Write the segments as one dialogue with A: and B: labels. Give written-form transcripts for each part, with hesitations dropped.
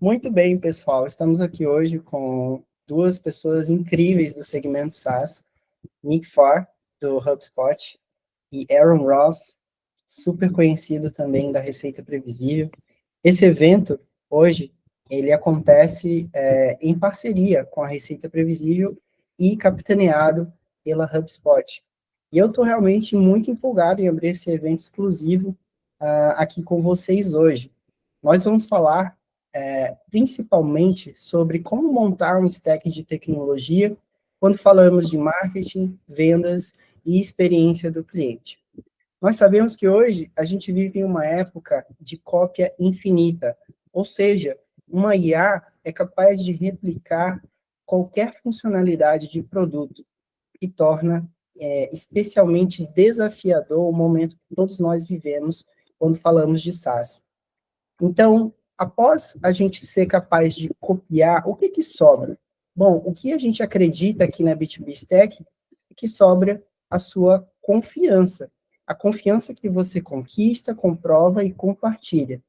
A: Muito bem, pessoal. Estamos aqui hoje com duas pessoas incríveis do segmento SaaS, Nick Farr, do HubSpot, e Aaron Ross, super conhecido também da Receita Previsível. Esse evento, hoje, ele acontece em parceria com a Receita Previsível e capitaneado pela HubSpot. E eu estou realmente muito empolgado em abrir esse evento exclusivo aqui com vocês hoje. Nós vamos falar principalmente sobre como montar um stack de tecnologia quando falamos de marketing, vendas e experiência do cliente. Nós sabemos que hoje a gente vive em uma época de cópia infinita, ou seja, uma IA é capaz de replicar qualquer funcionalidade de produto e torna especialmente desafiador o momento que todos nós vivemos quando falamos de SaaS. Então, após a gente ser capaz de copiar, o que sobra? Bom, o que a gente acredita aqui na B2B Stack é que sobra a sua confiança. A confiança que você conquista, comprova e compartilha.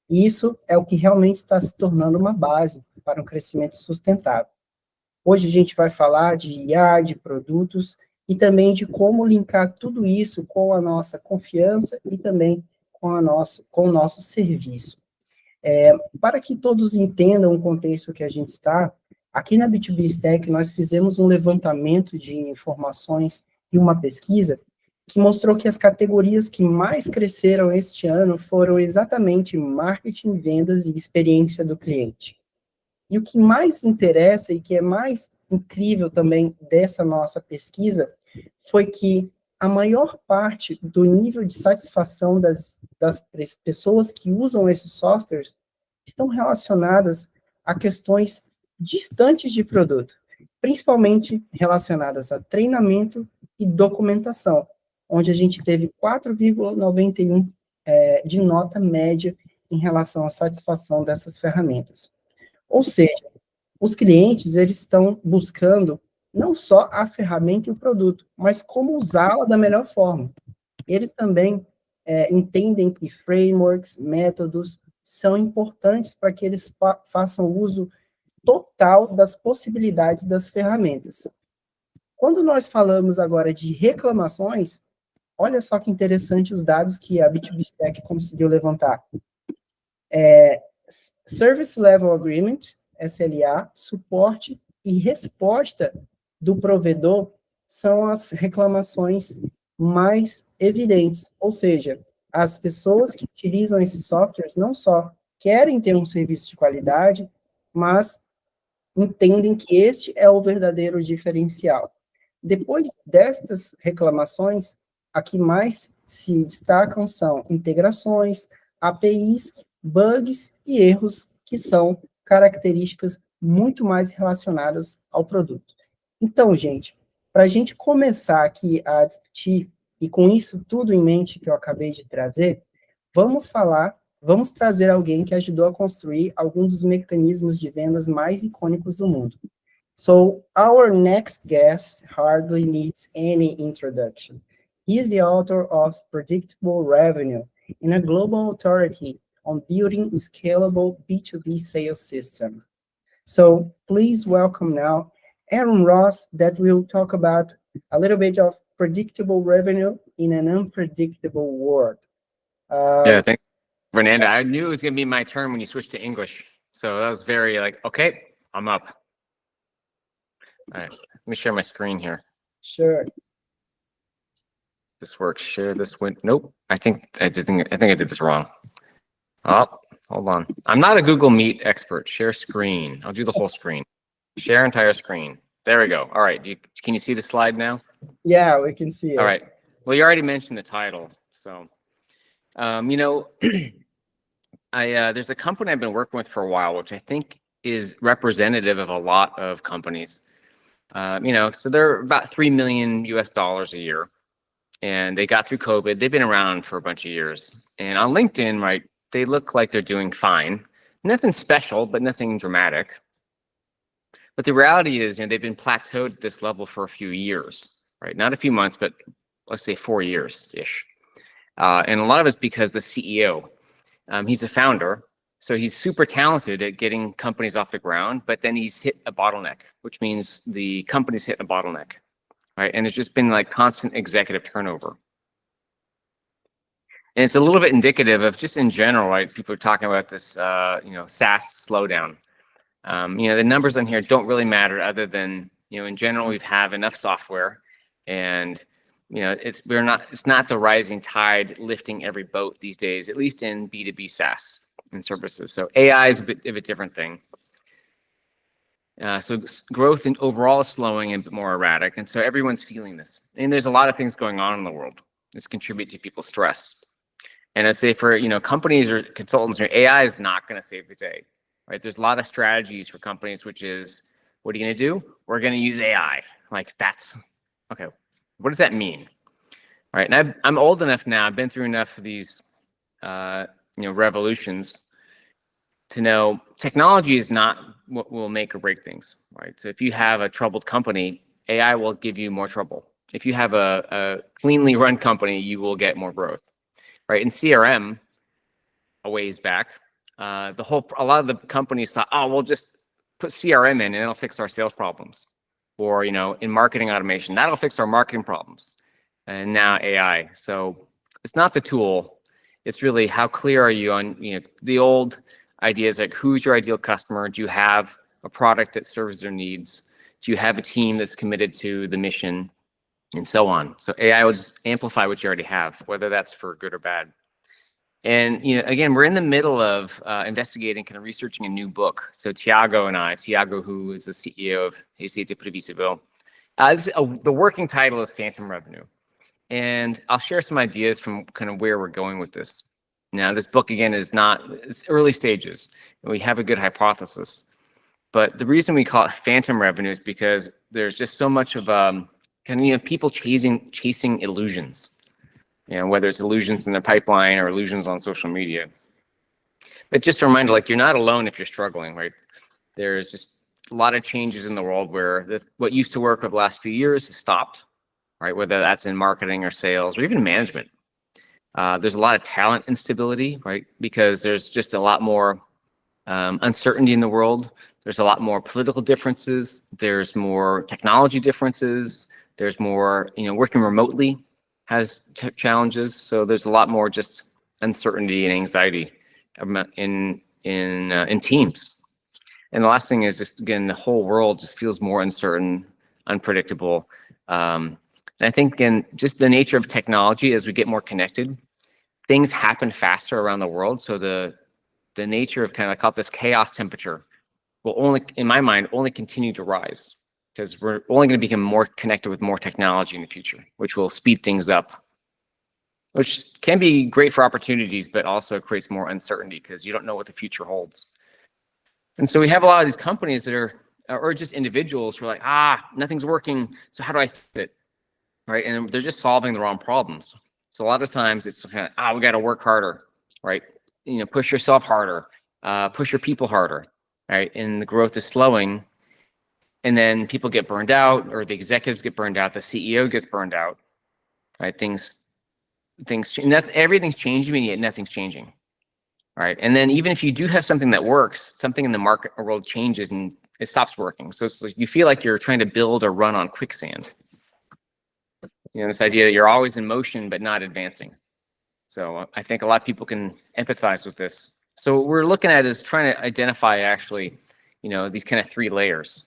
A: E isso é o que realmente está se tornando uma base para um crescimento sustentável. Hoje a gente vai falar de IA, de produtos e também de como linkar tudo isso com a nossa confiança e também com o nosso serviço. Para que todos entendam o contexto que a gente está, aqui na B2B Stack nós fizemos um levantamento de informações e uma pesquisa que mostrou que as categorias que mais cresceram este ano foram exatamente marketing, vendas e experiência do cliente. E o que mais interessa e que é mais incrível também dessa nossa pesquisa foi que a maior parte do nível de satisfação das pessoas que usam esses softwares estão relacionadas a questões distantes de produto, principalmente relacionadas a treinamento e documentação, onde a gente teve 4,91 de nota média em relação à satisfação dessas ferramentas. Ou seja, os clientes eles estão buscando não só a ferramenta e o produto, mas como usá-la da melhor forma. Eles também entendem que frameworks, métodos, são importantes para que eles façam uso total das possibilidades das ferramentas. Quando nós falamos agora de reclamações, olha só que interessante os dados que a B2B Stack conseguiu levantar. Service Level Agreement, SLA, suporte e resposta do provedor são as reclamações mais evidentes, ou seja, as pessoas que utilizam esses softwares não só querem ter um serviço de qualidade, mas entendem que este é o verdadeiro diferencial. Depois destas reclamações, a que mais se destacam são integrações, APIs, bugs e erros, que são características muito mais relacionadas ao produto. Então, gente, para a gente começar aqui a discutir, e com isso tudo em mente que eu acabei de trazer, vamos trazer alguém que ajudou a construir alguns dos mecanismos de vendas mais icônicos do mundo. So, our next guest hardly needs any introduction. He is the author of Predictable Revenue and a global authority on building a scalable B2B sales system. So, please welcome now Aaron Ross, that will talk about a little bit of predictable revenue in an unpredictable world.
B: Yeah, thanks, Fernando. I knew it was going to be my turn when you switched to English. So that was very okay, I'm up. All right, let me share my screen here.
A: Sure.
B: This works. Share this with. Nope. I think I did this wrong. Oh, hold on. I'm not a Google Meet expert. Share screen. I'll do the whole screen. Share entire screen. There we go. All right. Can you see the slide now?
A: Yeah, we can see it.
B: All right. Well, you already mentioned the title. So, there's a company I've been working with for a while, which I think is representative of a lot of companies. So they're about $3 million a year, and they got through COVID. They've been around for a bunch of years, and on LinkedIn, right, they look like they're doing fine. Nothing special, but nothing dramatic. But the reality is, they've been plateaued at this level for a few years, right? Not a few months, but let's say 4 years-ish. And a lot of it's because the CEO, he's a founder, So he's super talented at getting companies off the ground, but then he's hit a bottleneck, which means the company's hit a bottleneck, right? And it's just been like constant executive turnover. And it's a little bit indicative of just in general, right? People are talking about this, SaaS slowdown. The numbers on here don't really matter other than, in general, we have enough software and, it's not the rising tide lifting every boat these days, at least in B2B SaaS and services. So AI is a bit of a different thing. So growth in overall is slowing and a bit more erratic. And so everyone's feeling this. And there's a lot of things going on in the world that's contribute to people's stress. And I'd say for, companies or consultants, AI is not going to save the day, right? There's a lot of strategies for companies, which is, what are you going to do? We're going to use AI. Like that's, okay, what does that mean? Right, and I'm old enough now, I've been through enough of these, revolutions to know technology is not what will make or break things, right? So if you have a troubled company, AI will give you more trouble. If you have a cleanly run company, you will get more growth, right? In CRM, a ways back, a lot of the companies thought, oh, we'll just put CRM in and it'll fix our sales problems. Or, in marketing automation, that'll fix our marketing problems. And now AI. So it's not the tool. It's really how clear are you on, the old ideas like who's your ideal customer? Do you have a product that serves their needs? Do you have a team that's committed to the mission? And so on. So AI will just amplify what you already have, whether that's for good or bad. And, again, we're in the middle of investigating, kind of researching a new book. So Tiago, who is the CEO of Receita Previsível, the working title is Phantom Revenue. And I'll share some ideas from kind of where we're going with this. Now, this book, again, it's early stages. And we have a good hypothesis. But the reason we call it Phantom Revenue is because there's just so much of people chasing illusions. Whether it's illusions in their pipeline or illusions on social media. But just a reminder, like you're not alone if you're struggling, right? There's just a lot of changes in the world where what used to work over the last few years has stopped, right? Whether that's in marketing or sales or even management. There's a lot of talent instability, right? Because there's just a lot more uncertainty in the world. There's a lot more political differences. There's more technology differences. There's more, working remotely has challenges. So there's a lot more just uncertainty and anxiety in teams. And the last thing is just, again, the whole world just feels more uncertain, unpredictable. And I think, again, just the nature of technology, as we get more connected, things happen faster around the world. So the nature of I call it this chaos temperature will only, in my mind, only continue to rise. Because we're only going to become more connected with more technology in the future, which will speed things up, which can be great for opportunities, but also creates more uncertainty because you don't know what the future holds. And so we have a lot of these companies that are, or just individuals who are like, nothing's working, so how do I fix it, right? And they're just solving the wrong problems. So a lot of times it's we got to work harder, right? Push yourself harder, push your people harder, right? And the growth is slowing. And then people get burned out, or the executives get burned out, the CEO gets burned out, right? Things, everything's changing, and yet nothing's changing, right? And then even if you do have something that works, something in the market or world changes and it stops working. So it's like you feel like you're trying to build or run on quicksand. This idea that you're always in motion but not advancing. So I think a lot of people can empathize with this. So what we're looking at is trying to identify actually, these kind of three layers.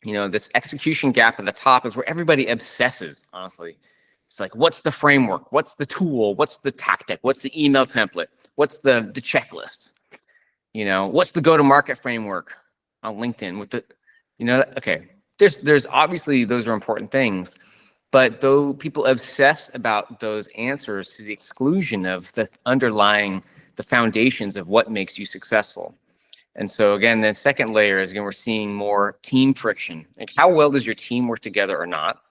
B: This execution gap at the top is where everybody obsesses, honestly. It's like, what's the framework? What's the tool? What's the tactic? What's the email template? What's the checklist? What's the go-to-market framework on LinkedIn with okay. There's obviously those are important things, but though people obsess about those answers to the exclusion of the underlying, the foundations of what makes you successful. And so again, the second layer is, again, we're seeing more team friction. Like how well does your team work together or not?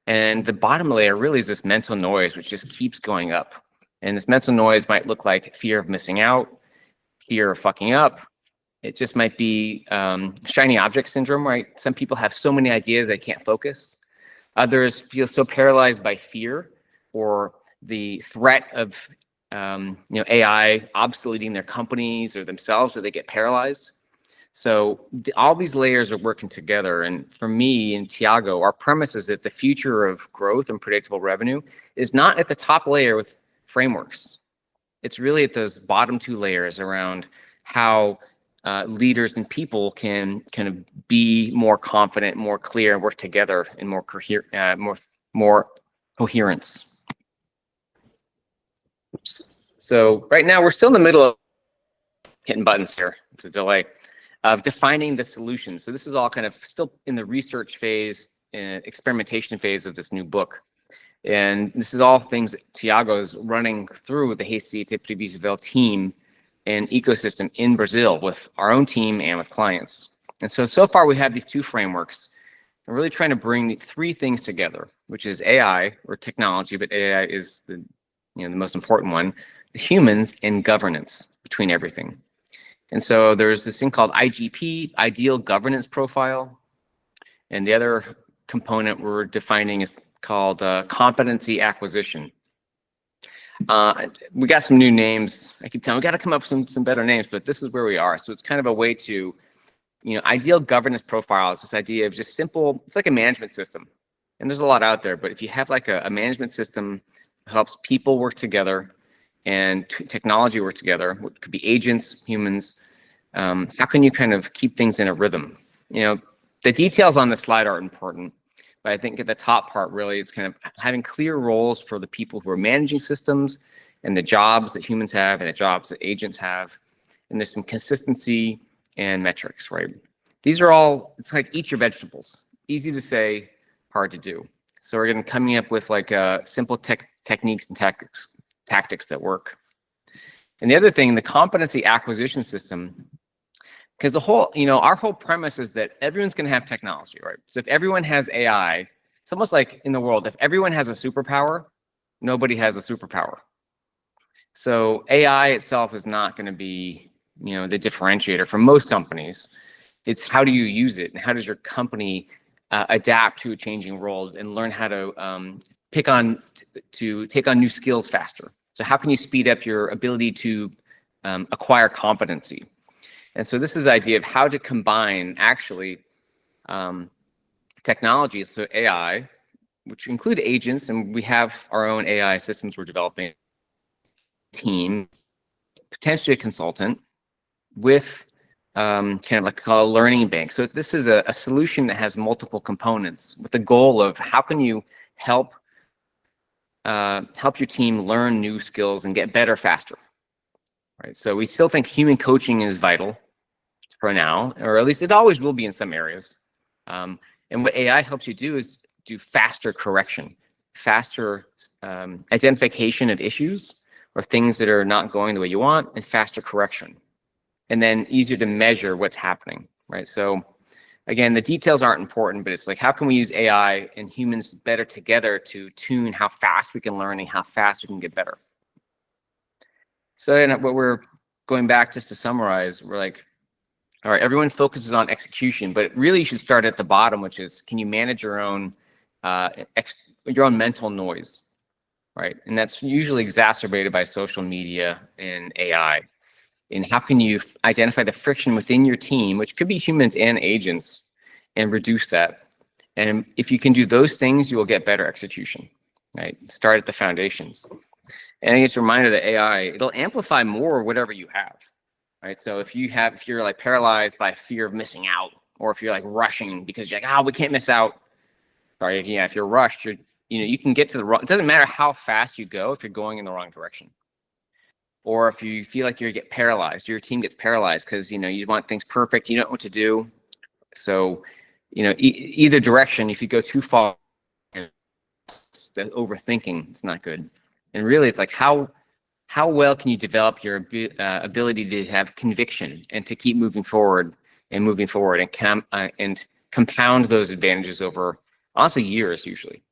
B: And the bottom layer really is this mental noise, which just keeps going up. And this mental noise might look like fear of missing out, fear of fucking up. It just might be shiny object syndrome, right? Some people have so many ideas they can't focus. Others feel so paralyzed by fear or the threat of AI obsoleting their companies or themselves, so they get paralyzed. So all these layers are working together. And for me and Tiago, our premise is that the future of growth and predictable revenue is not at the top layer with frameworks. It's really at those bottom two layers around how leaders and people can kind of be more confident, more clear, and work together in more coherence. So right now we're still in the middle of hitting buttons here. It's a delay of defining the solution. So this is all kind of still in the research phase and experimentation phase of this new book. And this is all things that Tiago is running through the Receita Previsível team and ecosystem in Brazil with our own team and with clients. And so far we have these two frameworks. We're really trying to bring the three things together, which is AI or technology, but AI is the most important one, the humans and governance between everything. And so there's this thing called IGP, Ideal Governance Profile. And the other component we're defining is called competency acquisition. We got some new names. I keep telling we got to come up with some better names, but this is where we are. So it's kind of a way to, ideal governance profile is this idea of just simple, it's like a management system. And there's a lot out there, but if you have like a management system that helps people work together and technology work together, what could be agents, humans, how can you kind of keep things in a rhythm? The details on the slide are important, but I think at the top part, really, it's kind of having clear roles for the people who are managing systems and the jobs that humans have and the jobs that agents have. And there's some consistency and metrics, right? These are all, it's like eat your vegetables. Easy to say, hard to do. So we're going to coming up with like simple techniques and tactics that work. And the other thing, the competency acquisition system, because the whole, our whole premise is that everyone's going to have technology, right? So if everyone has AI, it's almost like in the world, if everyone has a superpower, nobody has a superpower. So AI itself is not going to be, the differentiator for most companies. It's how do you use it and how does your company adapt to a changing world and learn how to take on new skills faster. So how can you speed up your ability to acquire competency? And so this is the idea of how to combine actually technologies, so AI, which include agents, and we have our own AI systems we're developing, team, potentially a consultant, with kind of like a learning bank. So this is a solution that has multiple components with the goal of how can you help your team learn new skills and get better faster. Right. So we still think human coaching is vital for now, or at least it always will be in some areas. And what AI helps you do is do faster correction, faster identification of issues or things that are not going the way you want, and faster correction. And then easier to measure what's happening, right? So again, the details aren't important, but it's like, how can we use AI and humans better together to tune how fast we can learn and how fast we can get better? So what we're going back just to summarize, we're like, all right, everyone focuses on execution, but really you should start at the bottom, which is, can you manage your own mental noise, right? And that's usually exacerbated by social media and AI. And how can you identify the friction within your team, which could be humans and agents, and reduce that? And if you can do those things, you will get better execution, right? Start at the foundations. And I think it's a reminder that AI, it'll amplify more whatever you have, right? So if you're like paralyzed by fear of missing out, or if you're like rushing because you're like, we can't miss out. Sorry, if you're rushed, you can get to the wrong, it doesn't matter how fast you go if you're going in the wrong direction. Or if you feel like you get paralyzed, your team gets paralyzed because, you want things perfect, you don't know what to do. So, either direction, if you go too far, the overthinking, it's not good. And really, it's like how well can you develop your ability to have conviction and to keep moving forward and compound those advantages over, honestly, years usually.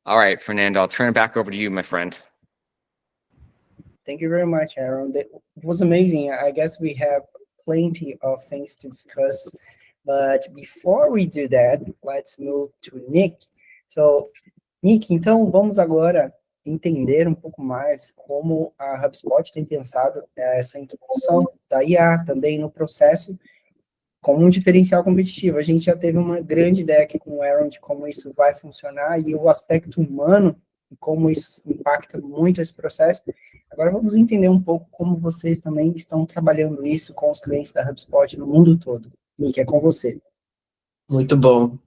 B: All right, Fernando, I'll turn it back over to you, my friend.
A: Thank you very much, Aaron. That was amazing. I guess we have plenty of things to discuss, but before we do that, let's move to Nick. So, Nick, então vamos agora entender um pouco mais como a HubSpot tem pensado essa introdução da IA também no processo como um diferencial competitivo. A gente já teve uma grande ideia aqui com o Aaron de como isso vai funcionar e o aspecto humano e como isso impacta muito esse processo. Agora vamos entender um pouco como vocês também estão trabalhando isso com os clientes da HubSpot no mundo todo. Nick, é com você.
C: Muito bom.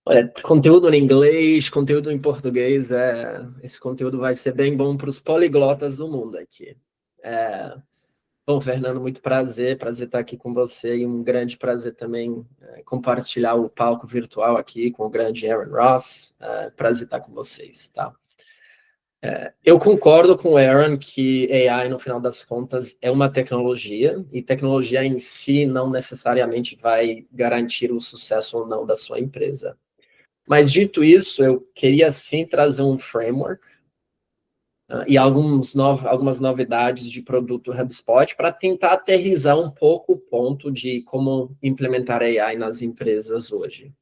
C: Olha, conteúdo em inglês, conteúdo em português, esse conteúdo vai ser bem bom para os poliglotas do mundo aqui. Bom, Fernando, muito prazer estar aqui com você e um grande prazer também compartilhar o palco virtual aqui com o grande Aaron Ross. Prazer estar com vocês, tá? Eu concordo com o Aaron que AI, no final das contas, é uma tecnologia e tecnologia em si não necessariamente vai garantir o sucesso ou não da sua empresa. Mas, dito isso, eu queria, sim, trazer um framework e algumas novidades de produto HubSpot para tentar aterrissar um pouco o ponto de como implementar AI nas empresas hoje.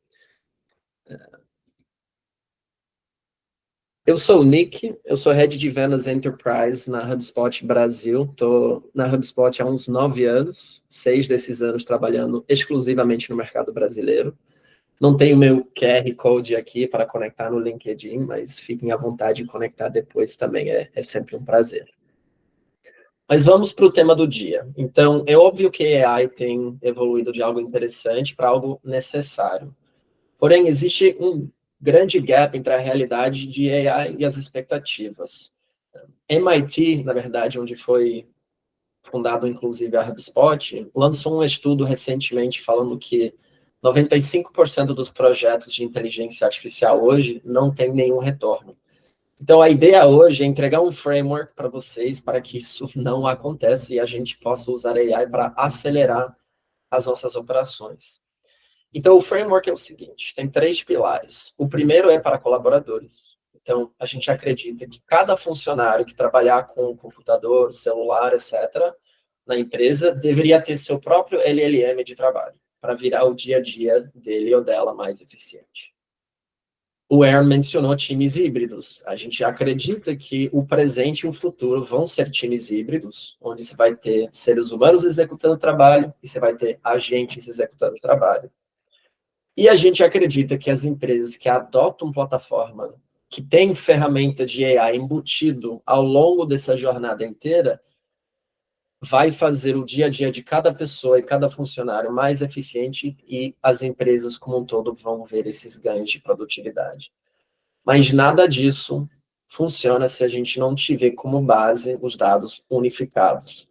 C: Eu sou o Nick, eu sou Head de Vendas Enterprise na HubSpot Brasil. Estou na HubSpot há uns 9 anos, 6 desses anos trabalhando exclusivamente no mercado brasileiro. Não tenho meu QR Code aqui para conectar no LinkedIn, mas fiquem à vontade de conectar depois também, é sempre um prazer. Mas vamos para o tema do dia. Então, é óbvio que a AI tem evoluído de algo interessante para algo necessário. Porém, existe um grande gap entre a realidade de AI e as expectativas. MIT, na verdade, onde foi fundado inclusive a HubSpot, lançou um estudo recentemente falando que 95% dos projetos de inteligência artificial hoje não tem nenhum retorno. Então, a ideia hoje é entregar um framework para vocês para que isso não aconteça e a gente possa usar a AI para acelerar as nossas operações. Então, o framework é o seguinte, tem 3 pilares. O primeiro é para colaboradores. Então, a gente acredita que cada funcionário que trabalhar com computador, celular, etc., na empresa, deveria ter seu próprio LLM de trabalho, para virar o dia a dia dele ou dela mais eficiente. O Aaron mencionou times híbridos. A gente acredita que o presente e o futuro vão ser times híbridos, onde você vai ter seres humanos executando trabalho e você vai ter agentes executando trabalho. E a gente acredita que as empresas que adotam plataforma que tem ferramenta de AI embutido ao longo dessa jornada inteira, vai fazer o dia a dia de cada pessoa e cada funcionário mais eficiente e as empresas como um todo vão ver esses ganhos de produtividade. Mas nada disso funciona se a gente não tiver como base os dados unificados.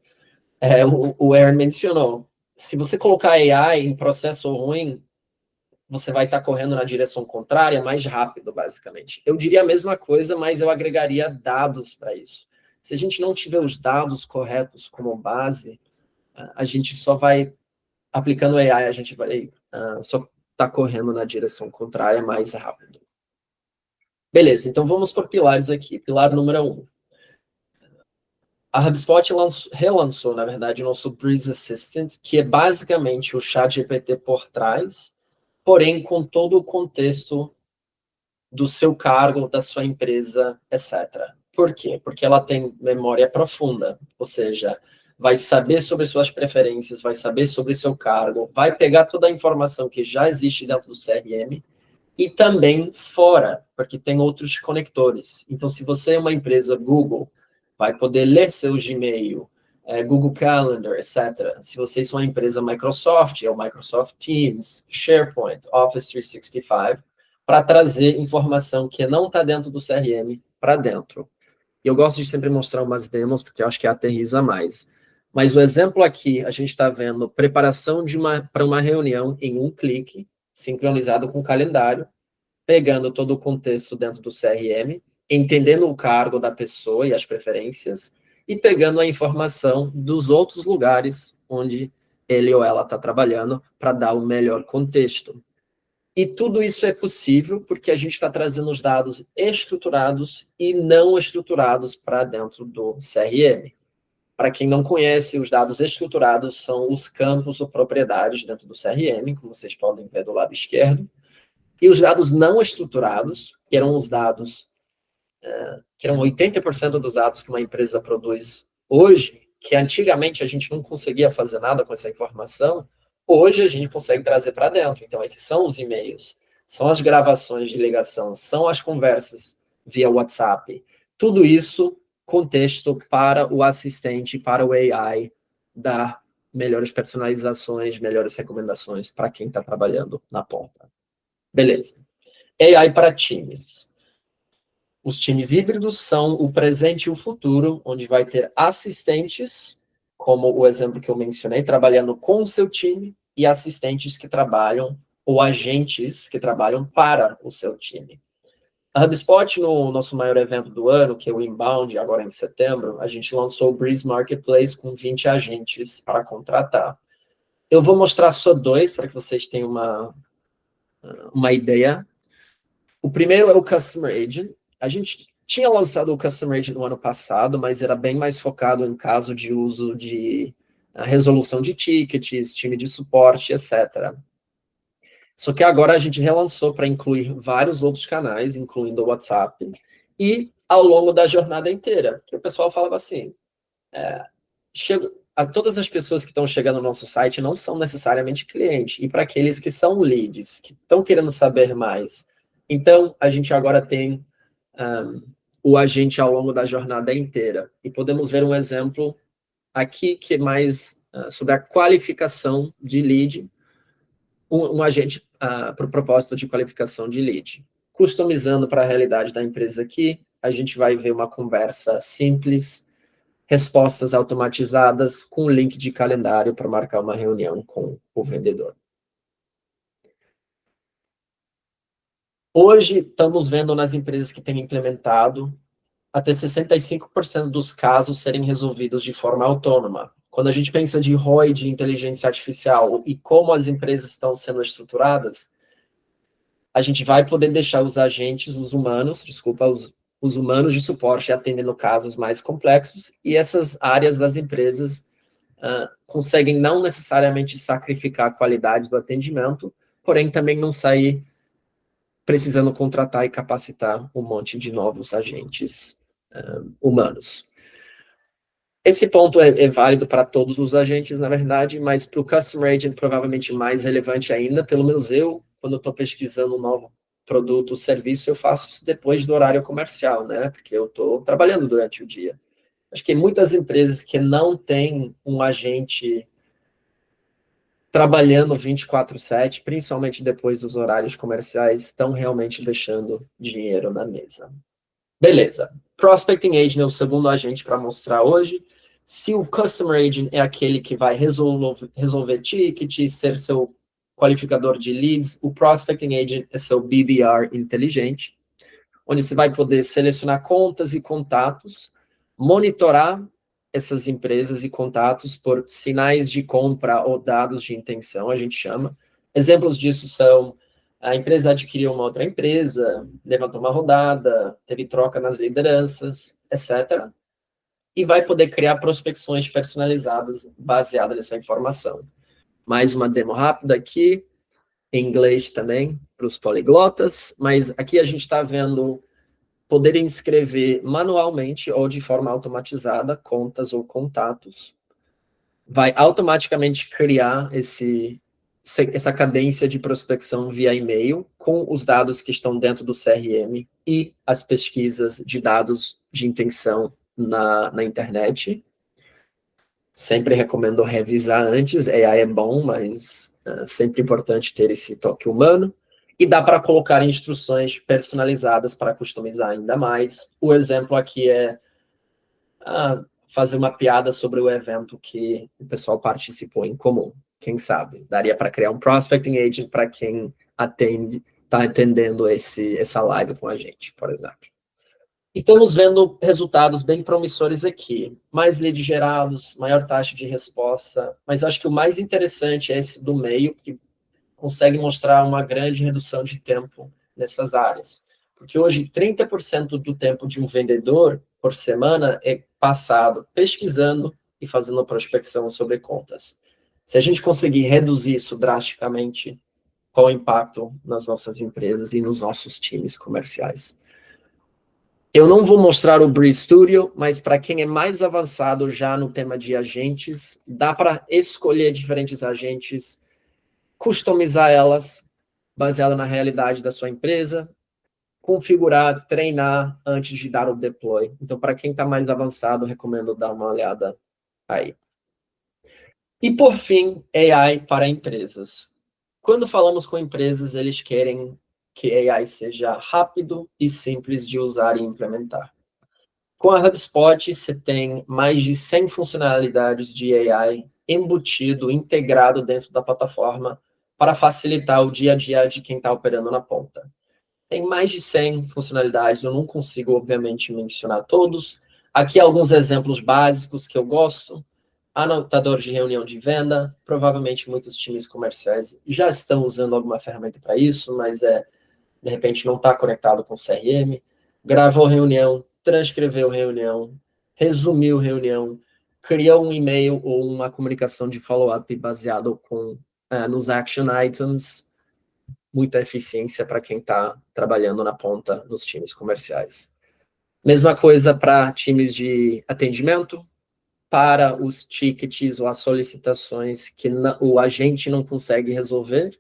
C: O Aaron mencionou, se você colocar AI em processo ruim, você vai estar correndo na direção contrária mais rápido, basicamente. Eu diria a mesma coisa, mas eu agregaria dados para isso. Se a gente não tiver os dados corretos como base, a gente só vai, aplicando AI, a gente vai só estar correndo na direção contrária mais rápido. Beleza, então vamos por pilares aqui. Pilar número 1. A HubSpot relançou, na verdade, o nosso Breeze Assistant, que é basicamente o ChatGPT por trás, porém com todo o contexto do seu cargo, da sua empresa, etc. Por quê? Porque ela tem memória profunda, ou seja, vai saber sobre suas preferências, vai saber sobre seu cargo, vai pegar toda a informação que já existe dentro do CRM e também fora, porque tem outros conectores. Então, se você é uma empresa Google, vai poder ler seu Gmail, Google Calendar, etc. Se vocês são uma empresa Microsoft, é o Microsoft Teams, SharePoint, Office 365, para trazer informação que não está dentro do CRM para dentro. E eu gosto de sempre mostrar umas demos, porque eu acho que aterriza mais. Mas o exemplo aqui, a gente está vendo preparação para uma reunião em um clique, sincronizado com o calendário, pegando todo o contexto dentro do CRM, entendendo o cargo da pessoa e as preferências, e pegando a informação dos outros lugares onde ele ou ela está trabalhando para dar o melhor contexto. E tudo isso é possível porque a gente está trazendo os dados estruturados e não estruturados para dentro do CRM. Para quem não conhece, os dados estruturados são os campos ou propriedades dentro do CRM, como vocês podem ver do lado esquerdo. E os dados não estruturados, que eram os dados que eram 80% dos atos que uma empresa produz hoje, que antigamente a gente não conseguia fazer nada com essa informação, hoje a gente consegue trazer para dentro. Então, esses são os e-mails, são as gravações de ligação, são as conversas via WhatsApp. Tudo isso, contexto para o assistente, para o AI, dar melhores personalizações, melhores recomendações para quem está trabalhando na ponta. Beleza. AI para times. Os times híbridos são o presente e o futuro, onde vai ter assistentes, como o exemplo que eu mencionei, trabalhando com o seu time, e assistentes que trabalham, ou agentes que trabalham para o seu time. A HubSpot, no nosso maior evento do ano, que é o Inbound, agora em setembro, a gente lançou o Breeze Marketplace com 20 agentes para contratar. Eu vou mostrar só 2, para que vocês tenham uma ideia. O primeiro é o Customer Agent. A gente tinha lançado o Customer Agent no ano passado, mas era bem mais focado em caso de uso de resolução de tickets, time de suporte, etc. Só que agora a gente relançou para incluir vários outros canais, incluindo o WhatsApp, e ao longo da jornada inteira, que o pessoal falava assim, todas as pessoas que estão chegando no nosso site não são necessariamente clientes, e para aqueles que são leads, que estão querendo saber mais. Então, a gente agora tem o agente ao longo da jornada inteira. E podemos ver um exemplo aqui que é mais sobre a qualificação de lead, um agente para o propósito de qualificação de lead. Customizando para a realidade da empresa aqui, a gente vai ver uma conversa simples, respostas automatizadas com link de calendário para marcar uma reunião com o vendedor. Hoje, estamos vendo nas empresas que têm implementado até 65% dos casos serem resolvidos de forma autônoma. Quando a gente pensa de ROI, de inteligência artificial, e como as empresas estão sendo estruturadas, a gente vai poder deixar os agentes, os humanos de suporte atendendo casos mais complexos, e essas áreas das empresas conseguem não necessariamente sacrificar a qualidade do atendimento, porém também não sair precisando contratar e capacitar um monte de novos agentes humanos. Esse ponto é válido para todos os agentes, na verdade, mas para o Customer Agent provavelmente mais relevante ainda, pelo menos eu, quando eu estou pesquisando um novo produto ou serviço, eu faço isso depois do horário comercial, né? Porque eu estou trabalhando durante o dia. Acho que muitas empresas que não têm um agente trabalhando 24/7, principalmente depois dos horários comerciais, estão realmente deixando dinheiro na mesa. Beleza. Prospecting Agent é o segundo agente para mostrar hoje. Se o Customer Agent é aquele que vai resolver tickets, ser seu qualificador de leads, o Prospecting Agent é seu BDR inteligente, onde você vai poder selecionar contas e contatos, monitorar essas empresas e contatos por sinais de compra ou dados de intenção, a gente chama. Exemplos disso são: a empresa adquiriu uma outra empresa, levantou uma rodada, teve troca nas lideranças, etc. E vai poder criar prospecções personalizadas baseadas nessa informação. Mais uma demo rápida aqui, em inglês também, para os poliglotas, mas aqui a gente está vendo poder inscrever manualmente ou de forma automatizada contas ou contatos. Vai automaticamente criar essa cadência de prospecção via e-mail com os dados que estão dentro do CRM e as pesquisas de dados de intenção na internet. Sempre recomendo revisar antes, AI é bom, mas sempre importante ter esse toque humano. E dá para colocar instruções personalizadas para customizar ainda mais. O exemplo aqui é fazer uma piada sobre o evento que o pessoal participou em comum. Quem sabe? Daria para criar um Prospecting Agent para quem está atendendo essa live com a gente, por exemplo. E estamos vendo resultados bem promissores aqui. Mais leads gerados, maior taxa de resposta. Mas acho que o mais interessante é esse do meio, que consegue mostrar uma grande redução de tempo nessas áreas. Porque hoje, 30% do tempo de um vendedor por semana é passado pesquisando e fazendo prospecção sobre contas. Se a gente conseguir reduzir isso drasticamente, qual o impacto nas nossas empresas e nos nossos times comerciais? Eu não vou mostrar o Breeze Studio, mas para quem é mais avançado já no tema de agentes, dá para escolher diferentes agentes, customizar elas, baseada na realidade da sua empresa, configurar, treinar antes de dar o deploy. Então, para quem está mais avançado, recomendo dar uma olhada aí. E, por fim, AI para empresas. Quando falamos com empresas, eles querem que AI seja rápido e simples de usar e implementar. Com a HubSpot, você tem mais de 100 funcionalidades de AI embutido, integrado dentro da plataforma para facilitar o dia a dia de quem está operando na ponta. Tem mais de 100 funcionalidades, eu não consigo, obviamente, mencionar todos. Aqui alguns exemplos básicos que eu gosto. Anotador de reunião de venda, provavelmente muitos times comerciais já estão usando alguma ferramenta para isso, mas de repente não está conectado com o CRM. Gravou reunião, transcreveu reunião, resumiu reunião, criou um e-mail ou uma comunicação de follow-up baseado nos action items. Muita eficiência para quem está trabalhando na ponta nos times comerciais. Mesma coisa para times de atendimento, para os tickets ou as solicitações que o agente não consegue resolver.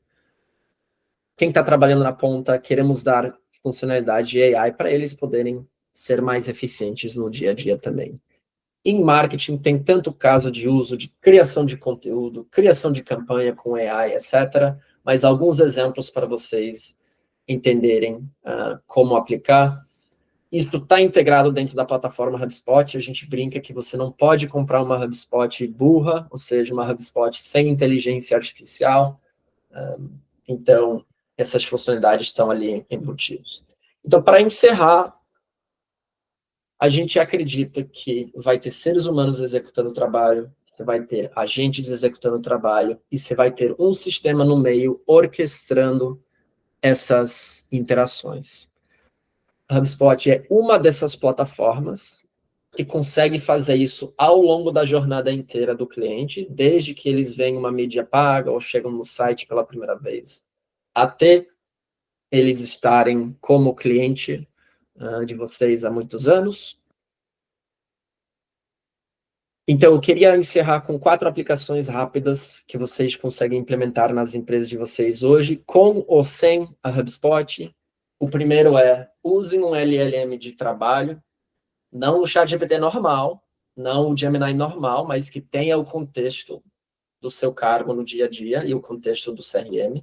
C: Quem está trabalhando na ponta, queremos dar funcionalidade de AI para eles poderem ser mais eficientes no dia a dia também. Em marketing, tem tanto caso de uso de criação de conteúdo, criação de campanha com AI, etc., mas alguns exemplos para vocês entenderem como aplicar. Isso está integrado dentro da plataforma HubSpot. A gente brinca que você não pode comprar uma HubSpot burra, ou seja, uma HubSpot sem inteligência artificial. Então, essas funcionalidades estão ali embutidas. Então, para encerrar, a gente acredita que vai ter seres humanos executando o trabalho, você vai ter agentes executando o trabalho, e você vai ter um sistema no meio orquestrando essas interações. A HubSpot é uma dessas plataformas que consegue fazer isso ao longo da jornada inteira do cliente, desde que eles veem uma mídia paga ou chegam no site pela primeira vez, até eles estarem como cliente de vocês há muitos anos. Então, eu queria encerrar com 4 aplicações rápidas que vocês conseguem implementar nas empresas de vocês hoje, com ou sem a HubSpot. O primeiro é, usem um LLM de trabalho, não o ChatGPT normal, não o Gemini normal, mas que tenha o contexto do seu cargo no dia a dia e o contexto do CRM.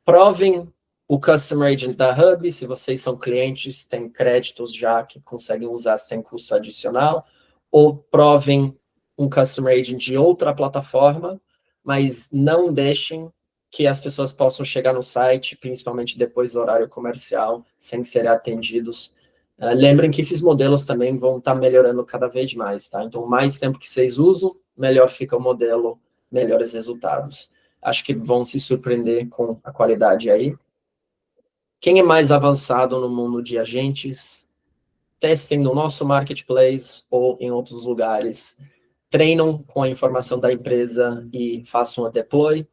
C: Provem o Customer Agent da Hub, se vocês são clientes, têm créditos já que conseguem usar sem custo adicional, ou provem um Customer Agent de outra plataforma, mas não deixem que as pessoas possam chegar no site, principalmente depois do horário comercial, sem serem atendidos. Lembrem que esses modelos também vão estar melhorando cada vez mais, tá? Então, mais tempo que vocês usam, melhor fica o modelo, melhores resultados. Acho que vão se surpreender com a qualidade aí. Quem é mais avançado no mundo de agentes, testem no nosso marketplace ou em outros lugares. Treinam com a informação da empresa e façam a deploy.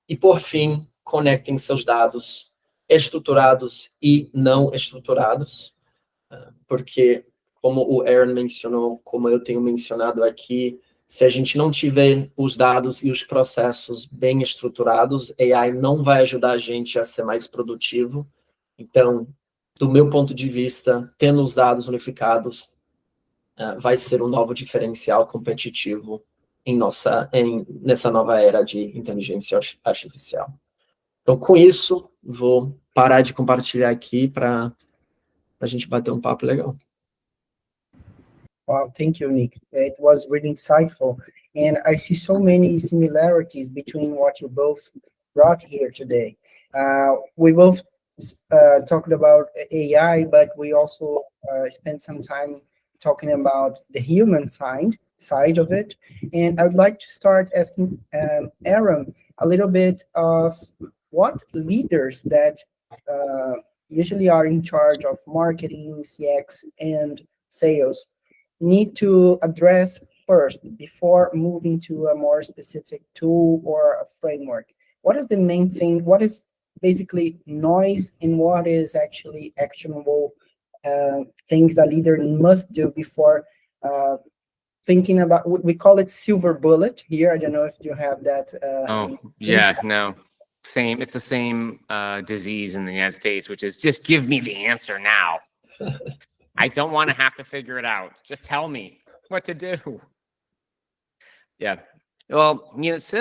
C: E, por fim, conectem seus dados estruturados e não estruturados, porque, como o Aaron mencionou, como eu tenho mencionado aqui, se a gente não tiver os dados e os processos bem estruturados, AI não vai ajudar a gente a ser mais produtivo. Então, do meu ponto de vista, tendo os dados unificados, vai ser um novo diferencial competitivo nessa nova era de inteligência artificial. Então, com isso, vou parar de compartilhar aqui para a gente bater um papo legal.
A: Wow, thank you, Nick. It was really insightful. And I see so many similarities between what you both brought here today. We both talked about AI, but we also spent some time talking about the human side of it. And I would like to start asking Aaron a little bit of what leaders that usually are in charge of marketing, CX, and sales need to address first before moving to a more specific tool or a framework. What is the main thing? What is basically noise and what is actually actionable things a leader must do before thinking about, we call it silver bullet here. I don't know if you have that.
B: No. Same. It's the same disease in the United States, which is just give me the answer now. I don't want to have to figure it out. Just tell me what to do. Yeah. Well, this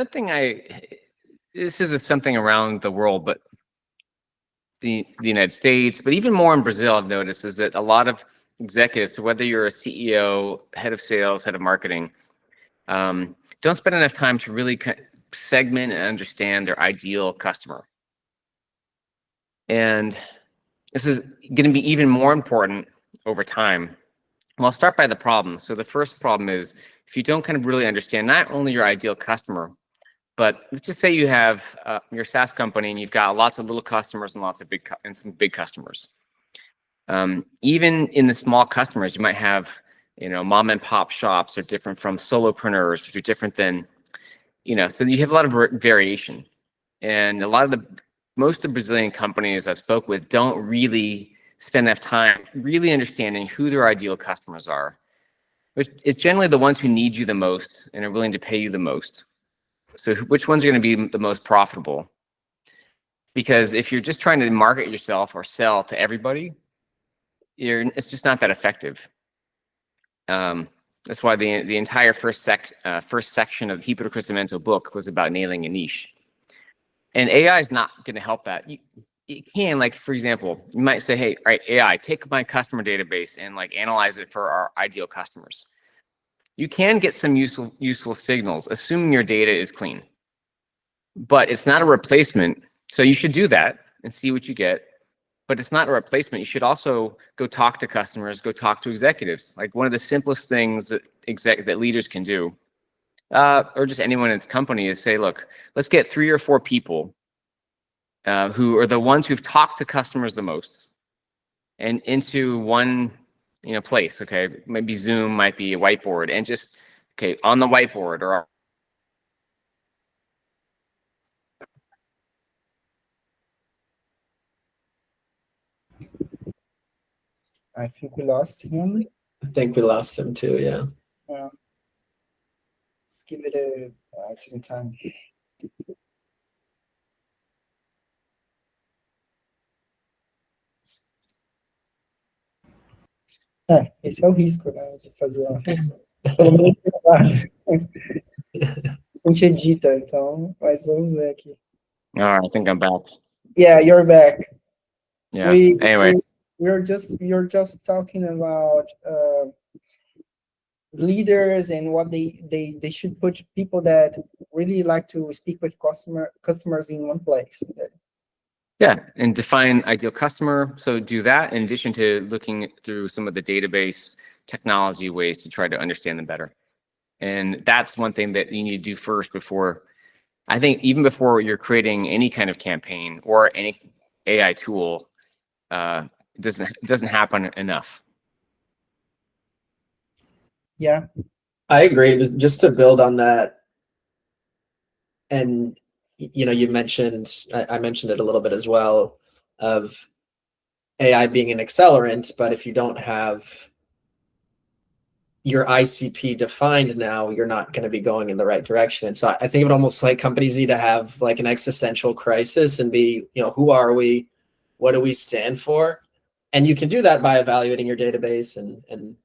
B: is something around the world, but the United States, but even more in Brazil, I've noticed is that a lot of executives, so whether you're a CEO, head of sales, head of marketing, don't spend enough time to really segment and understand their ideal customer. And this is going to be even more important over time. Well, I'll start by the problem. So the first problem is if you don't kind of really understand not only your ideal customer, but let's just say you have your SaaS company and you've got lots of little customers and lots of some big customers. Even in the small customers, you might have, mom and pop shops are different from solopreneurs, which are different than, so you have a lot of variation. And most of the Brazilian companies I've spoke with don't really spend enough time really understanding who their ideal customers are, which is generally the ones who need you the most and are willing to pay you the most. So which ones are going to be the most profitable? Because if you're just trying to market yourself or sell to everybody, it's just not that effective. That's why the entire first section of the Hipercrescimento book was about nailing a niche. And AI is not going to help that. It can, like, for example, you might say, hey, all right, AI, take my customer database and analyze it for our ideal customers. You can get some useful signals, assuming your data is clean. But it's not a replacement. So you should do that and see what you get. But it's not a replacement. You should also go talk to customers, go talk to executives. Like one of the simplest things that leaders can do, or just anyone in the company, is say, look, let's get 3 or 4 people who are the ones who've talked to customers the most, and into one place. Okay, maybe Zoom, might be a whiteboard, and just on the whiteboard or
A: I think we lost him.
C: I think we lost him too, yeah.
A: Let's give it a second time. Esse é o risco, né, de fazer pelo menos gravado. A gente edita, então, mas vamos ver aqui.
B: I think I'm back.
A: Yeah, you're back.
B: Yeah. Anyway,
A: you're just talking about leaders and what they should put people that really like to speak with customers in one place.
B: Yeah, and define ideal customer. So do that in addition to looking through some of the database technology ways to try to understand them better. And that's one thing that you need to do first before, I think, even before you're creating any kind of campaign or any AI tool. It doesn't happen enough.
A: Yeah,
C: I agree. Just to build on that, and you mentioned, I mentioned it a little bit as well, of AI being an accelerant, but if you don't have your ICP defined now, you're not going to be going in the right direction. And so I think of it almost like companies need to have like an existential crisis and be, who are we? What do we stand for? And you can do that by evaluating your database and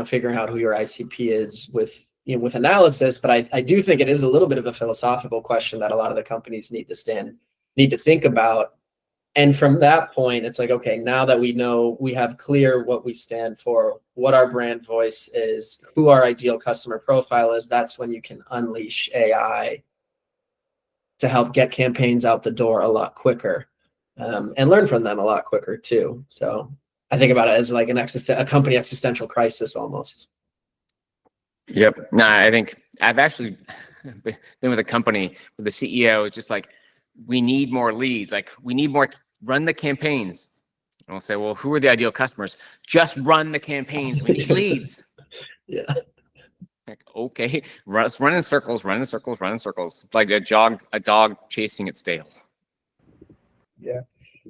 C: figuring out who your ICP is with analysis. But I do think it is a little bit of a philosophical question that a lot of the companies need to think about. And from that point, it's like, okay, now that we know, we have clear what we stand for, what our brand voice is, who our ideal customer profile is, that's when you can unleash AI to help get campaigns out the door a lot quicker, and learn from them a lot quicker too. So I think about it as like a company existential crisis almost.
B: Yep. No, I think I've actually been with a company where the CEO is just like, we need more leads. Like, we need more, run the campaigns. And we'll say, well, who are the ideal customers? Just run the campaigns. We need leads.
C: Yeah.
B: Like, okay, run in circles, run in circles, run in circles. Like a dog chasing its tail.
A: Yeah.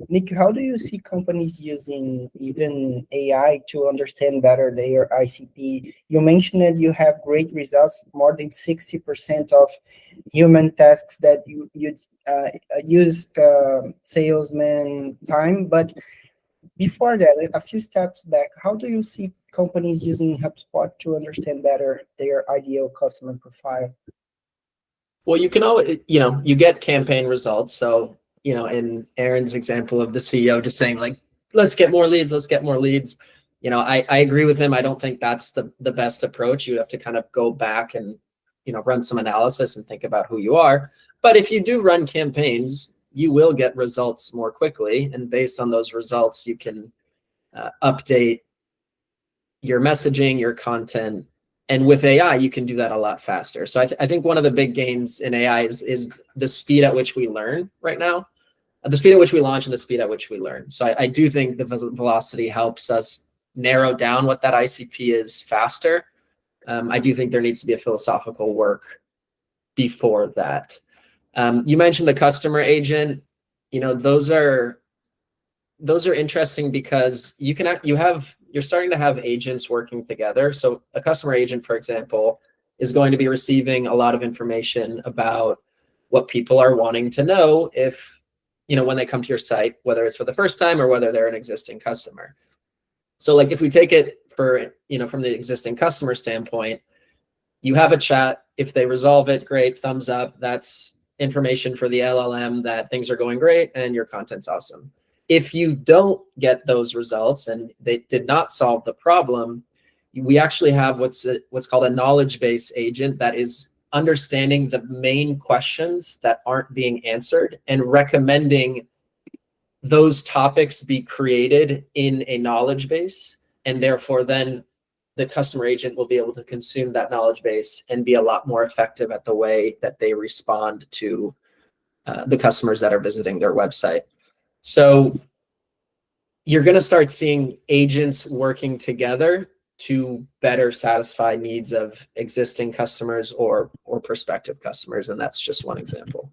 A: Nick, how do you see companies using even AI to understand better their ICP? You mentioned that you have great results, more than 60% of human tasks that you use salesman time. But before that, a few steps back, how do you see companies using HubSpot to understand better their ideal customer profile?
C: Well, you can always, you get campaign results. So, in Aaron's example of the CEO just saying like, let's get more leads, I agree with him. I don't think that's the best approach. You have to kind of go back and, run some analysis and think about who you are. But if you do run campaigns, you will get results more quickly. And based on those results, you can update your messaging, your content. And with AI, you can do that a lot faster. So I think one of the big gains in AI is the speed at which we learn right now, the speed at which we launch and the speed at which we learn. So I do think the velocity helps us narrow down what that ICP is faster. I do think there needs to be a philosophical work before that. You mentioned the customer agent. Those are interesting because you're starting to have agents working together. So a customer agent, for example, is going to be receiving a lot of information about what people are wanting to know if, when they come to your site, whether it's for the first time or whether they're an existing customer. So like if we take it for, from the existing customer standpoint, you have a chat. If they resolve it, great, thumbs up. That's information for the LLM that things are going great and your content's awesome. If you don't get those results and they did not solve the problem, we actually have what's called a knowledge base agent that is understanding the main questions that aren't being answered and recommending those topics be created in a knowledge base. And therefore then the customer agent will be able to consume that knowledge base and be a lot more effective at the way that they respond to the customers that are visiting their website. So you're going to start seeing agents working together to better satisfy needs of existing customers or prospective customers. And that's just one example.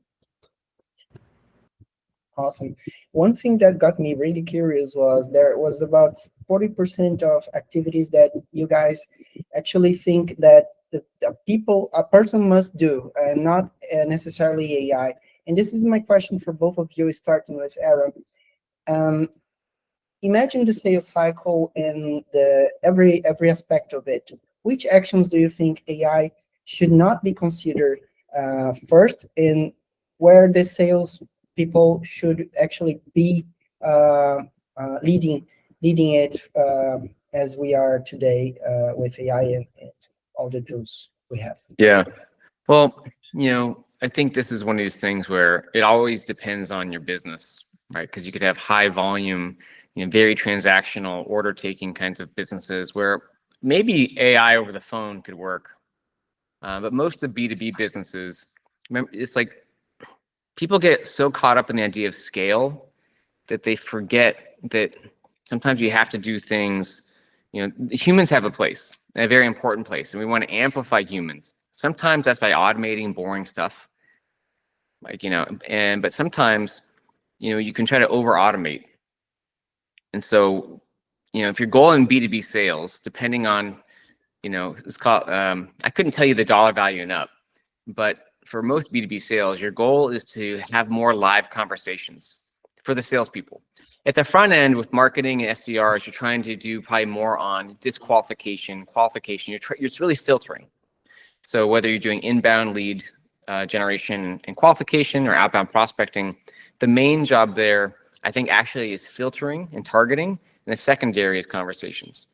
A: Awesome. One thing that got me really curious was there was about 40% of activities that you guys actually think that a person must do, and not necessarily AI. And this is my question for both of you, starting with Aaron. Imagine the sales cycle and every aspect of it. Which actions do you think AI should not be considered first, and where the sales people should actually be leading it as we are today with AI and all the tools we have?
B: Yeah. Well, I think this is one of these things where it always depends on your business, right? Because you could have high volume, very transactional, order taking kinds of businesses where maybe AI over the phone could work. But most of the B2B businesses, remember, it's like people get so caught up in the idea of scale that they forget that sometimes you have to do things, humans have a place, a very important place, and we want to amplify humans. Sometimes that's by automating boring stuff, but sometimes, you can try to over automate. And so, if your goal in B2B sales, depending on, it's called, I couldn't tell you the dollar value and up, but for most B2B sales, your goal is to have more live conversations for the salespeople. At the front end with marketing and SDRs, you're trying to do probably more on disqualification, qualification. You're really filtering. So whether you're doing inbound lead generation and qualification or outbound prospecting, the main job there, I think, actually is filtering and targeting, and the secondary is conversations.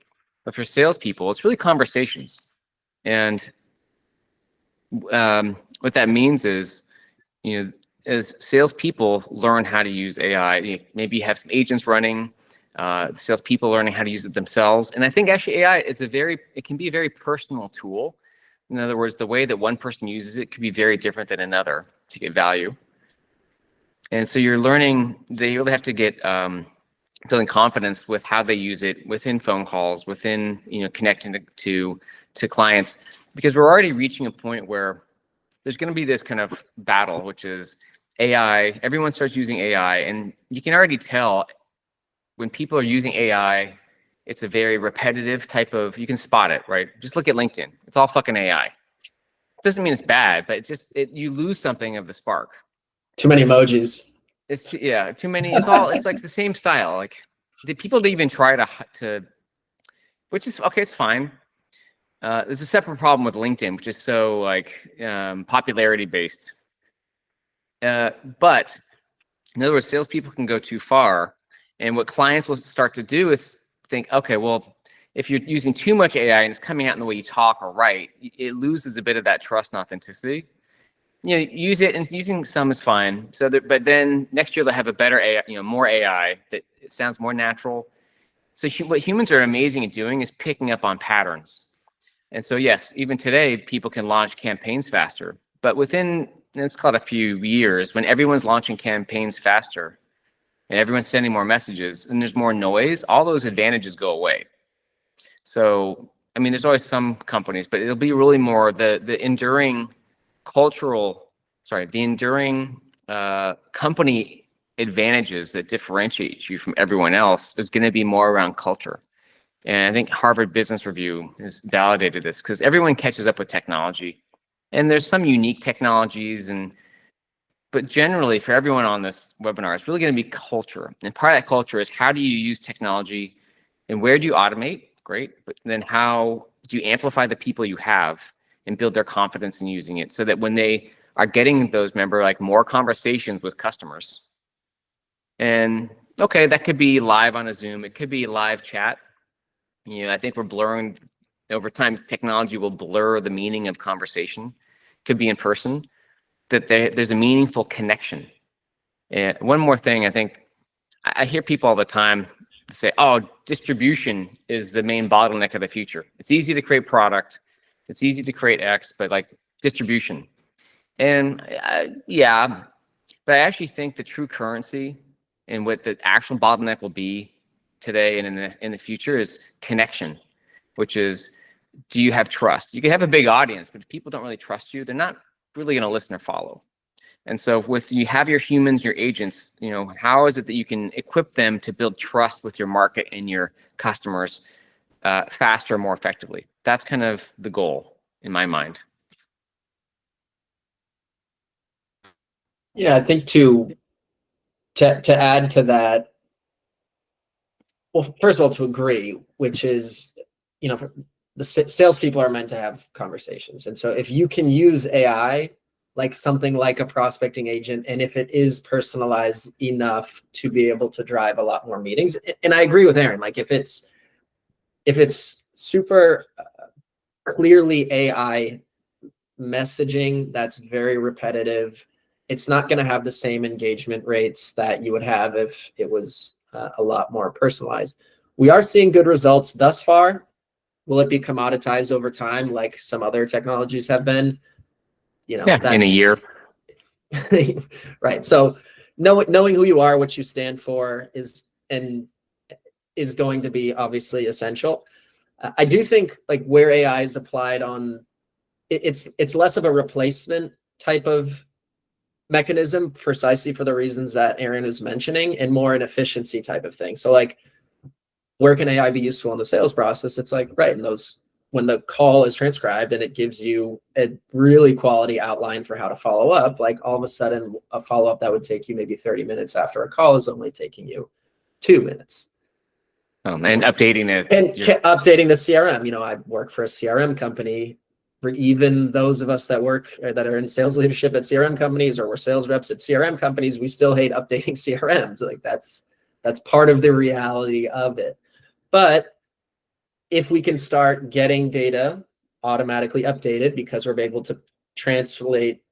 B: But for salespeople, it's really conversations. And what that means is, as salespeople learn how to use AI, maybe you have some agents running, salespeople learning how to use it themselves. And I think actually AI is it can be a very personal tool. In other words, the way that one person uses it could be very different than another to get value. And so you're learning, they really have to get building confidence with how they use it within phone calls, within, connecting to clients, because we're already reaching a point where there's going to be this kind of battle, which is AI, everyone starts using AI, and you can already tell when people are using AI, it's a very repetitive type of, you can spot it, right? Just look at LinkedIn. It's all fucking AI. It doesn't mean it's bad, but you lose something of the spark.
C: Too many emojis.
B: It's too many. It's like the same style. Like the people that even try to, which is okay, it's fine. There's a separate problem with LinkedIn, which is so like popularity based. But in other words, salespeople can go too far, and what clients will start to do is think, okay, well, if you're using too much AI and it's coming out in the way you talk or write, it loses a bit of that trust and authenticity. Use it, and using some is fine. But then next year they'll have a better AI, more AI that it sounds more natural. So what humans are amazing at doing is picking up on patterns. And so yes, even today people can launch campaigns faster. But within, let's call it a few years, when everyone's launching campaigns faster and everyone's sending more messages and there's more noise, all those advantages go away. So I mean, there's always some companies, but it'll be really more the enduring company advantages that differentiate you from everyone else is going to be more around culture. And I think Harvard Business Review has validated this because everyone catches up with technology, and there's some unique technologies, but generally for everyone on this webinar, it's really going to be culture. And part of that culture is, how do you use technology and where do you automate? Great. But then how do you amplify the people you have and build their confidence in using it, so that when they are getting those, more conversations with customers. And okay, that could be live on a Zoom. It could be live chat. I think we're blurring over time. Technology will blur the meaning of conversation. Could be in person, that there's a meaningful connection. And one more thing, I think I hear people all the time say, oh, distribution is the main bottleneck of the future. It's easy to create product. It's easy to create X, but like distribution. And yeah, but I actually think the true currency and what the actual bottleneck will be today and in the future is connection, which is, do you have trust? You can have a big audience, but if people don't really trust you, they're not really going to listen or follow. And so you have your humans, your agents, how is it that you can equip them to build trust with your market and your customers faster, more effectively? That's kind of the goal in my mind.
C: Yeah, I think to add to that, well, first of all, to agree, which is, the salespeople are meant to have conversations. And so if you can use AI, like something like a prospecting agent, and if it is personalized enough to be able to drive a lot more meetings, and I agree with Aaron, like if it's super clearly AI messaging that's very repetitive, it's not going to have the same engagement rates that you would have if it was a lot more personalized. We are seeing good results thus far. Will it be commoditized over time like some other technologies have been?
B: In a year.
C: Right. So knowing who you are, what you stand for is going to be obviously essential. I do think like where AI is applied on, it's less of a replacement type of mechanism, precisely for the reasons that Aaron is mentioning, and more an efficiency type of thing. So like, where can AI be useful in the sales process? It's like, right, in those, when the call is transcribed and it gives you a really quality outline for how to follow up, like all of a sudden a follow-up that would take you maybe 30 minutes after a call is only taking you 2 minutes.
B: And updating it.
C: And updating the CRM. I work for a CRM company. For even those of us that are in sales leadership at CRM companies, or we're sales reps at CRM companies, we still hate updating CRMs. Like that's part of the reality of it. But if we can start getting data automatically updated, because we're able to translate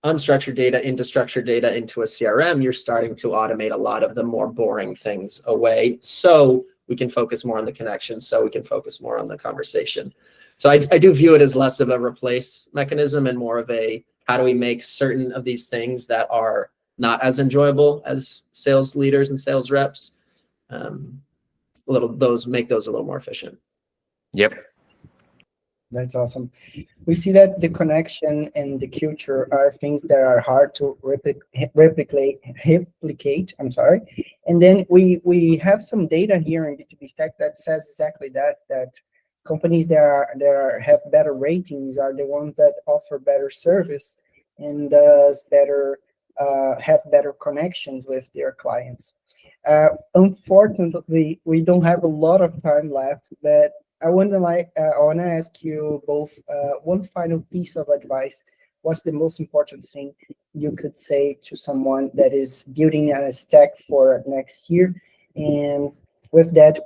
C: unstructured data into structured data into a CRM, you're starting to automate a lot of the more boring things away. So we can focus more on the connection, so we can focus more on the conversation. So I do view it as less of a replace mechanism and more of a, how do we make certain of these things that are not as enjoyable as sales leaders and sales reps, make those a little more efficient.
B: Yep.
A: That's awesome. We see that the connection and the culture are things that are hard to replicate. I'm sorry. And then we have some data here in B2B Stack that says exactly that companies that have better ratings are the ones that offer better service and thus have better connections with their clients. Unfortunately, we don't have a lot of time left, but I want to ask you both one final piece of advice. What's the most important thing you could say to someone that is building a stack for next year? And with that,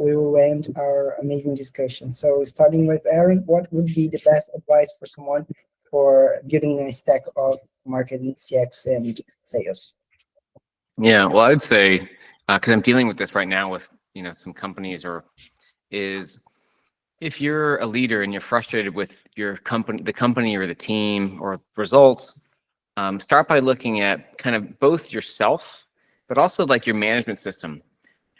A: we will end our amazing discussion. So starting with Aaron, what would be the best advice for someone for building a stack of marketing, CX, and sales?
B: Yeah, well, I would say, because I'm dealing with this right now with some companies, is if you're a leader and you're frustrated with your company, the company or the team or results, start by looking at kind of both yourself, but also like your management system.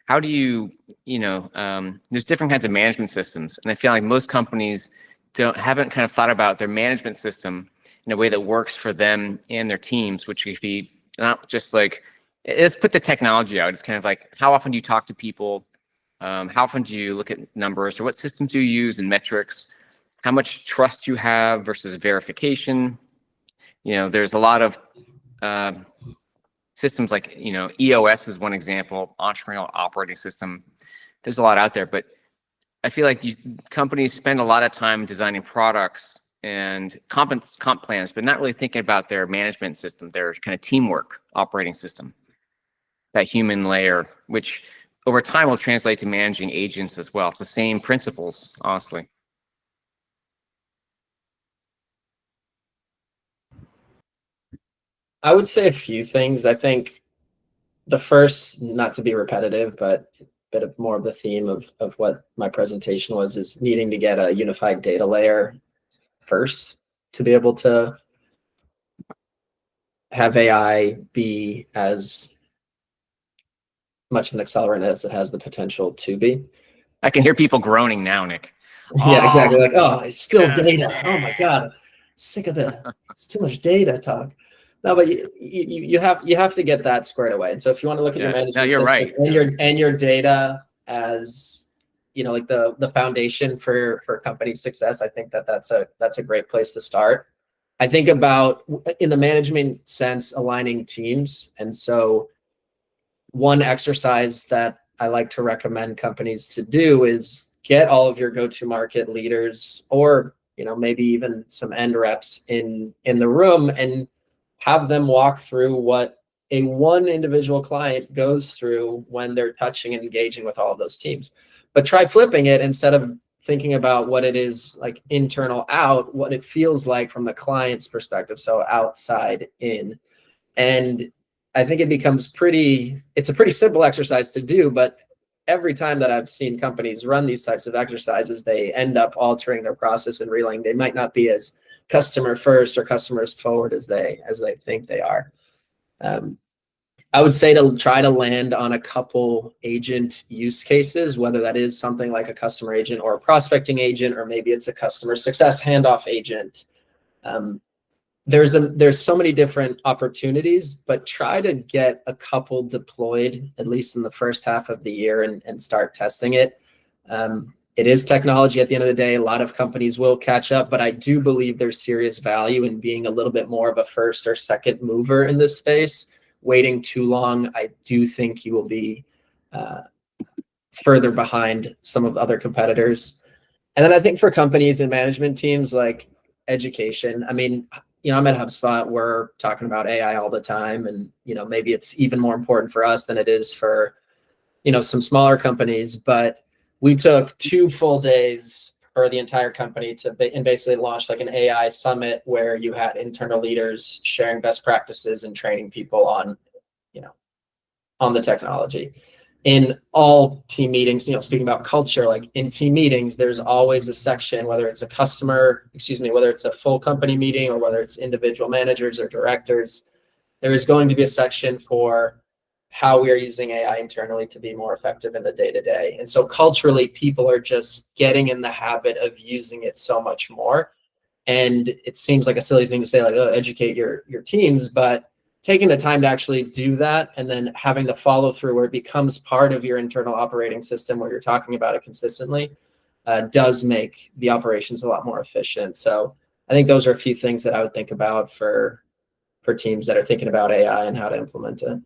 B: How do you, there's different kinds of management systems. And I feel like most companies haven't kind of thought about their management system in a way that works for them and their teams, which could be not just like, let's put the technology out. It's kind of like, how often do you talk to people? How often do you look at numbers, or what systems do you use and metrics? How much trust you have versus verification? There's a lot of systems like, EOS is one example, entrepreneurial operating system. There's a lot out there, but I feel like companies spend a lot of time designing products and comp plans, but not really thinking about their management system, their kind of teamwork operating system, that human layer, which over time will translate to managing agents as well. It's the same principles, honestly.
C: I would say a few things. I think the first, not to be repetitive, but a bit of more of the theme of what my presentation was, is needing to get a unified data layer first to be able to have AI be as much an accelerant as it has the potential to be.
B: I can hear people groaning now, Nick.
C: Yeah, exactly. Like, oh, it's still data. Oh my God, sick of the, it's too much data talk. No, but you have to get that squared away. And so if you want to look at your management system
B: right.
C: and your data as like the foundation for company success, I think that's a great place to start. I think about, in the management sense, aligning teams. And so one exercise that I like to recommend companies to do is get all of your go-to-market leaders, or maybe even some end reps in the room, and have them walk through what one individual client goes through when they're touching and engaging with all of those teams. But try flipping it, instead of thinking about what it is like internal out, what it feels like from the client's perspective, so outside in. And I think it becomes it's a pretty simple exercise to do, but every time that I've seen companies run these types of exercises, they end up altering their process and realizing they might not be as customer first or customers forward as they think they are. I would say to try to land on a couple agent use cases, whether that is something like a customer agent or a prospecting agent, or maybe it's a customer success handoff agent. There's so many different opportunities, but try to get a couple deployed, at least in the first half of the year, and start testing it. It is technology at the end of the day. A lot of companies will catch up, but I do believe there's serious value in being a little bit more of a first or second mover in this space. Waiting too long, I do think you will be further behind some of the other competitors. And then I think for companies and management teams, like education, I mean, I'm at HubSpot, we're talking about AI all the time, and maybe it's even more important for us than it is for some smaller companies. But we took 2 full days for the entire company and basically launched like an AI summit where you had internal leaders sharing best practices and training people on the technology. In all team meetings, speaking about culture, like in team meetings, there's always a section, whether it's a full company meeting or whether it's individual managers or directors, there is going to be a section for how we are using AI internally to be more effective in the day-to-day. And so culturally, people are just getting in the habit of using it so much more. And it seems like a silly thing to say, like, oh, educate your teams, but taking the time to actually do that and then having the follow through where it becomes part of your internal operating system where you're talking about it consistently does make the operations a lot more efficient. So I think those are a few things that I would think about for teams that are thinking about AI and how to implement it.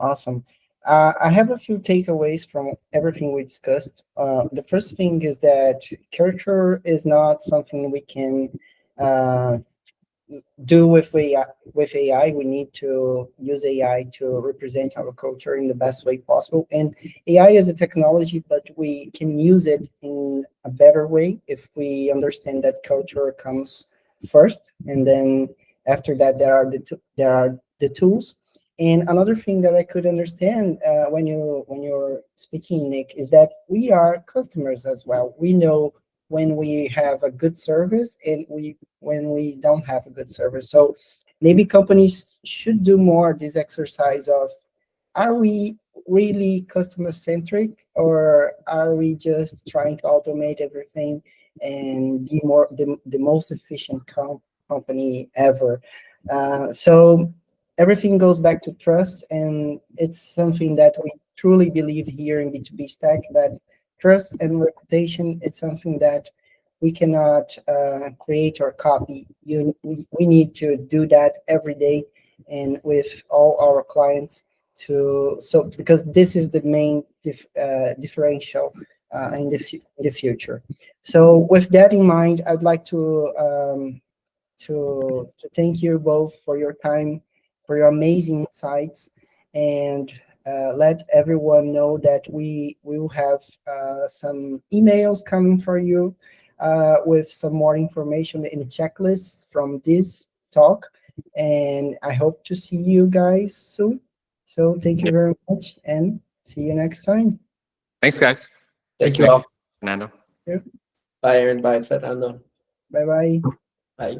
A: Awesome. I have a few takeaways from everything we discussed. The first thing is that culture is not something we can do with AI. We need to use AI to represent our culture in the best way possible. And AI is a technology, but we can use it in a better way if we understand that culture comes first, and then after that there are the tools. And another thing that I could understand when you're speaking, Nick, is that we are customers as well. We know when we have a good service and when we don't have a good service. So maybe companies should do more this exercise of, are we really customer centric, or are we just trying to automate everything and be the most efficient company ever? So everything goes back to trust, and it's something that we truly believe here in B2B Stack, that trust and reputation, it's something that we cannot create or copy. We need to do that every day and with all our clients because this is the main differential in the future. So with that in mind, I'd like to thank you both for your time, for your amazing insights, and let everyone know that we will have some emails coming for you with some more information in the checklist from this talk. And I hope to see you guys soon. So thank you very much, and see you next time.
B: Thanks, guys.
C: Thank you all.
B: Fernando.
C: Bye, Aaron. Bye, Fernando.
A: Bye-bye.
C: Bye.